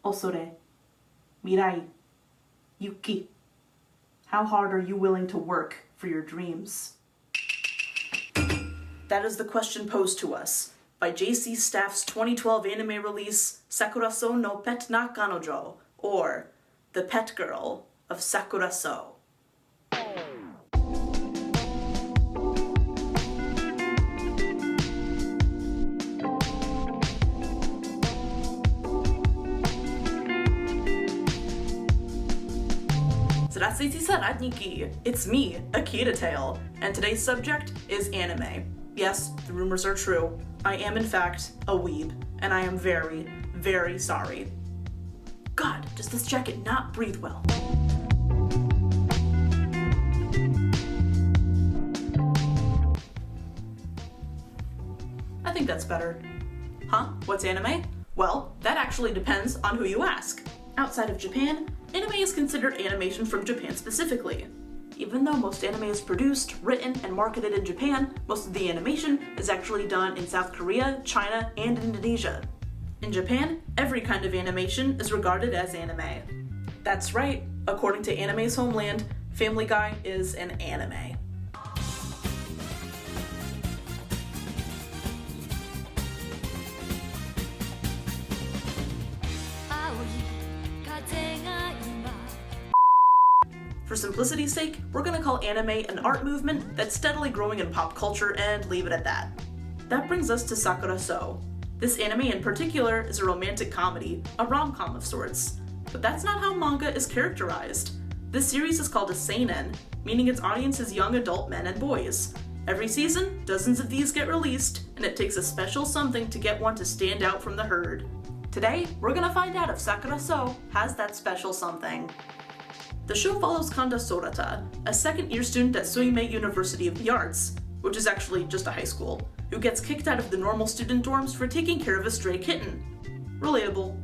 Osore, Mirai, Yuki. How hard are you willing to work for your dreams? That is the question posed to us by JC Staff's 2012 anime release, Sakurasou no Pet na Kanojo, or The Pet Girl of Sakurasou. Zdravstvuyte saradniki! It's me, Akita Tail, and today's subject is anime. Yes, the rumors are true. I am in fact a weeb, and I am very, very sorry. God, does this jacket not breathe well? I think that's better. Huh? What's anime? Well, that actually depends on who you ask. Outside of Japan, anime is considered animation from Japan specifically. Even though most anime is produced, written, and marketed in Japan, most of the animation is actually done in South Korea, China, and Indonesia. In Japan, every kind of animation is regarded as anime. That's right, according to anime's homeland, Family Guy is an anime. For simplicity's sake, we're gonna call anime an art movement that's steadily growing in pop culture and leave it at that. That brings us to Sakurasou. This anime in particular is a romantic comedy, a rom-com of sorts. But that's not how manga is characterized. This series is called a seinen, meaning its audience is young adult men and boys. Every season, dozens of these get released, and it takes a special something to get one to stand out from the herd. Today, we're gonna find out if Sakurasou has that special something. The show follows Kanda Sorata, a second-year student at Suimei University of the Arts, which is actually just a high school, who gets kicked out of the normal student dorms for taking care of a stray kitten. Relatable.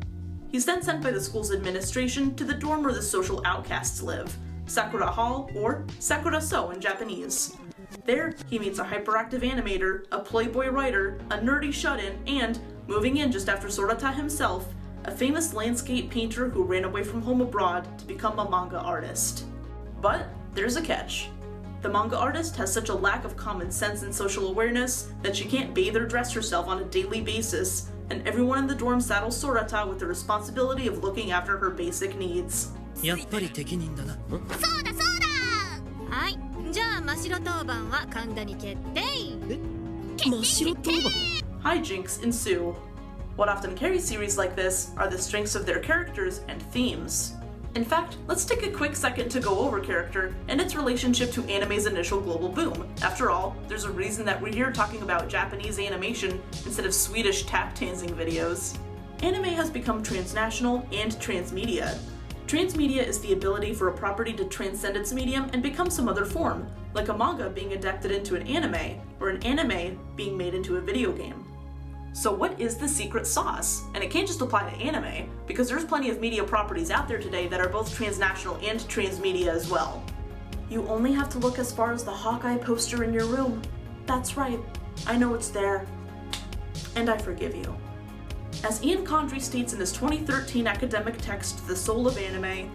He's then sent by the school's administration to the dorm where the social outcasts live, Sakura Hall, or Sakurasou in Japanese. There, he meets a hyperactive animator, a playboy writer, a nerdy shut-in, and, moving in just after Sorata himself, a famous landscape painter who ran away from home abroad to become a manga artist. But there's a catch. The manga artist has such a lack of common sense and social awareness that she can't bathe or dress herself on a daily basis, and everyone in the dorm saddles Sorata with the responsibility of looking after her basic needs. やっぱり適任だな。そうだそうだ。はい、じゃあ真っ白当番は神田に決定。真っ白当番。 Hijinks ensue. What often carries series like this are the strengths of their characters and themes. In fact, let's take a quick second to go over character and its relationship to anime's initial global boom. After all, there's a reason that we're here talking about Japanese animation instead of Swedish tap-dancing videos. Anime has become transnational and transmedia. Transmedia is the ability for a property to transcend its medium and become some other form, like a manga being adapted into an anime, or an anime being made into a video game. So what is the secret sauce? And it can't just apply to anime, because there's plenty of media properties out there today that are both transnational and transmedia as well. You only have to look as far as the Hawkeye poster in your room. That's right, I know it's there. And I forgive you. As Ian Condry states in his 2013 academic text, The Soul of Anime,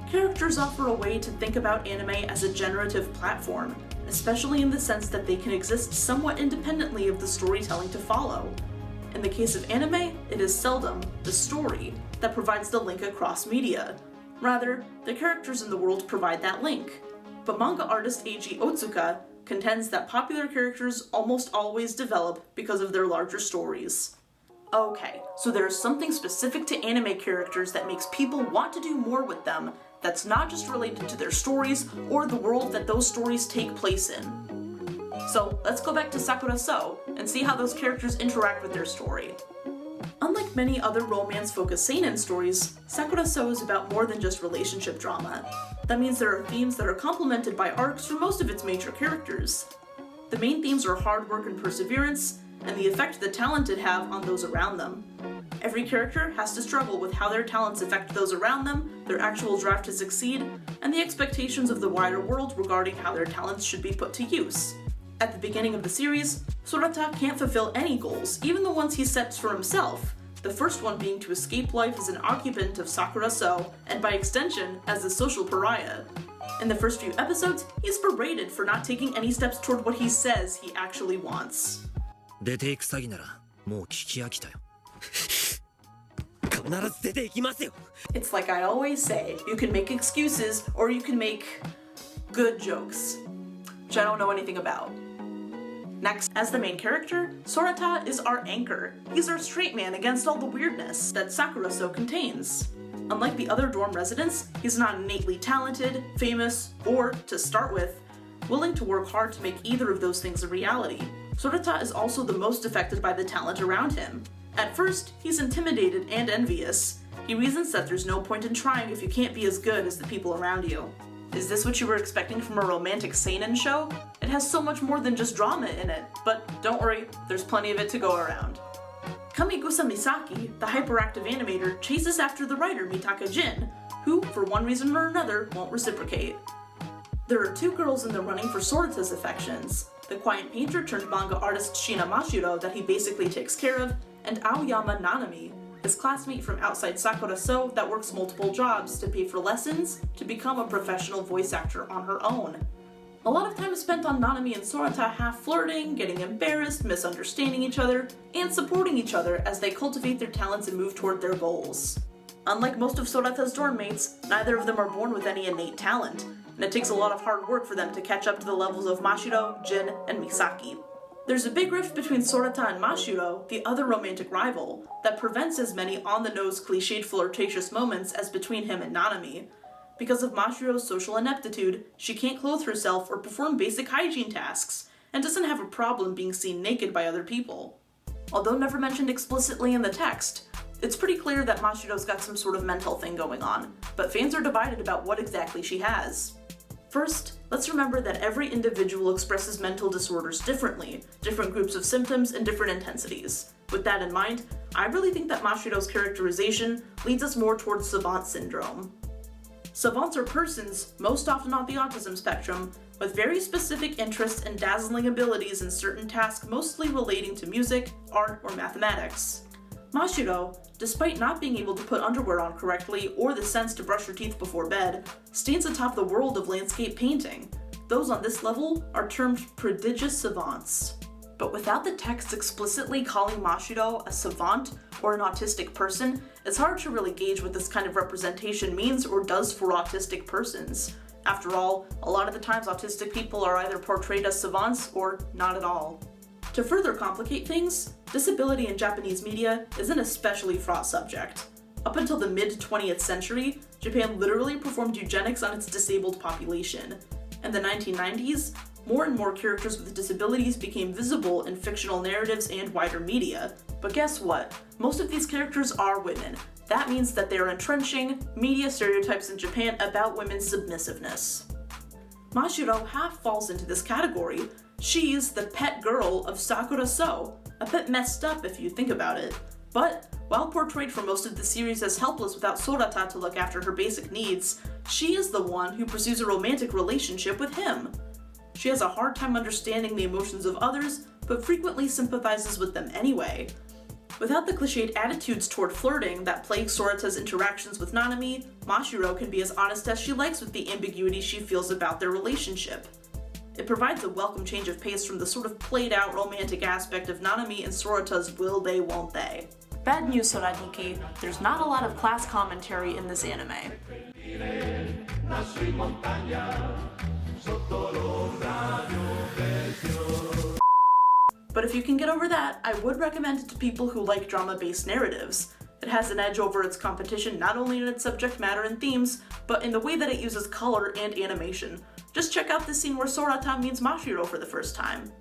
characters offer a way to think about anime as a generative platform, especially in the sense that they can exist somewhat independently of the storytelling to follow. In the case of anime, it is seldom the story that provides the link across media. Rather, the characters in the world provide that link. But manga artist Eiji Otsuka contends that popular characters almost always develop because of their larger stories. Okay, so there's something specific to anime characters that makes people want to do more with them that's not just related to their stories or the world that those stories take place in. So let's go back to Sakurasou and see how those characters interact with their story. Unlike many other romance-focused seinen stories, Sakurasou is about more than just relationship drama. That means there are themes that are complemented by arcs for most of its major characters. The main themes are hard work and perseverance, and the effect the talented have on those around them. Every character has to struggle with how their talents affect those around them, their actual drive to succeed, and the expectations of the wider world regarding how their talents should be put to use. At the beginning of the series, Sorata can't fulfill any goals, even the ones he sets for himself, the first one being to escape life as an occupant of Sakurasou, and by extension, as a social pariah. In the first few episodes, he's berated for not taking any steps toward what he says he actually wants. 出ていく詐欺ならもう聞き飽きたよ。必ず出ていきますよ。 It's like I always say, you can make excuses or you can make good jokes, which I don't know anything about. Next, as the main character, Sorata is our anchor. He's our straight man against all the weirdness that Sakurasou contains. Unlike the other dorm residents, he's not innately talented, famous, or, to start with, willing to work hard to make either of those things a reality. Sorata is also the most affected by the talent around him. At first, he's intimidated and envious. He reasons that there's no point in trying if you can't be as good as the people around you. Is this what you were expecting from a romantic seinen show? It has so much more than just drama in it, but don't worry, there's plenty of it to go around. Kamigusa Misaki, the hyperactive animator, chases after the writer Mitaka Jin, who, for one reason or another, won't reciprocate. There are two girls in the running for Sorata's affections, the quiet painter turned manga artist Shina Mashiro that he basically takes care of, and Aoyama Nanami, his classmate from outside Sakurasou that works multiple jobs to pay for lessons to become a professional voice actor on her own. A lot of time is spent on Nanami and Sorata half flirting, getting embarrassed, misunderstanding each other, and supporting each other as they cultivate their talents and move toward their goals. Unlike most of Sorata's dorm mates, neither of them are born with any innate talent, and it takes a lot of hard work for them to catch up to the levels of Mashiro, Jin, and Misaki. There's a big rift between Sorata and Mashiro, the other romantic rival, that prevents as many on-the-nose cliched flirtatious moments as between him and Nanami. Because of Mashiro's social ineptitude, she can't clothe herself or perform basic hygiene tasks, and doesn't have a problem being seen naked by other people. Although never mentioned explicitly in the text, it's pretty clear that Mashiro's got some sort of mental thing going on, but fans are divided about what exactly she has. First, let's remember that every individual expresses mental disorders differently, different groups of symptoms and different intensities. With that in mind, I really think that Mashiro's characterization leads us more towards savant syndrome. Savants are persons, most often on the autism spectrum, with very specific interests and dazzling abilities in certain tasks mostly relating to music, art, or mathematics. Mashiro, despite not being able to put underwear on correctly or the sense to brush her teeth before bed, stands atop the world of landscape painting. Those on this level are termed prodigious savants. But without the text explicitly calling Mashiro a savant or an autistic person, it's hard to really gauge what this kind of representation means or does for autistic persons. After all, a lot of the times autistic people are either portrayed as savants or not at all. To further complicate things, disability in Japanese media is an especially fraught subject. Up until the mid-20th century, Japan literally performed eugenics on its disabled population. In the 1990s, more and more characters with disabilities became visible in fictional narratives and wider media. But guess what? Most of these characters are women. That means that they're entrenching media stereotypes in Japan about women's submissiveness. Mashiro half falls into this category. She's the pet girl of Sakurasou, a bit messed up if you think about it. But, while portrayed for most of the series as helpless without Sorata to look after her basic needs, she is the one who pursues a romantic relationship with him. She has a hard time understanding the emotions of others, but frequently sympathizes with them anyway. Without the cliched attitudes toward flirting that plague Sorata's interactions with Nanami, Mashiro can be as honest as she likes with the ambiguity she feels about their relationship. It provides a welcome change of pace from the sort of played-out romantic aspect of Nanami and Sorata's will they, won't they. Bad news, Soraniki, there's not a lot of class commentary in this anime. But if you can get over that, I would recommend it to people who like drama-based narratives. It has an edge over its competition not only in its subject matter and themes, but in the way that it uses color and animation. Just check out the scene where Sorata meets Mashiro for the first time.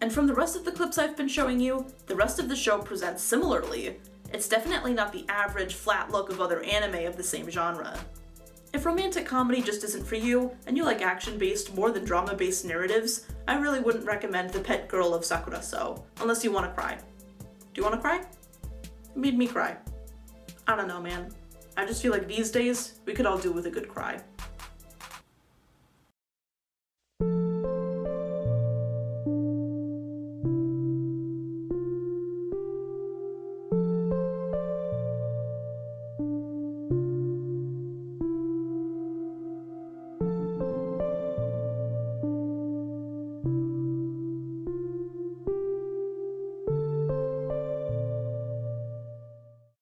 And from the rest of the clips I've been showing you, the rest of the show presents similarly. It's definitely not the average, flat look of other anime of the same genre. If romantic comedy just isn't for you, and you like action-based more than drama-based narratives, I really wouldn't recommend The Pet Girl of Sakurasou, unless you want to cry. Do you want to cry? It made me cry. I don't know, man. I just feel like these days, we could all do with a good cry.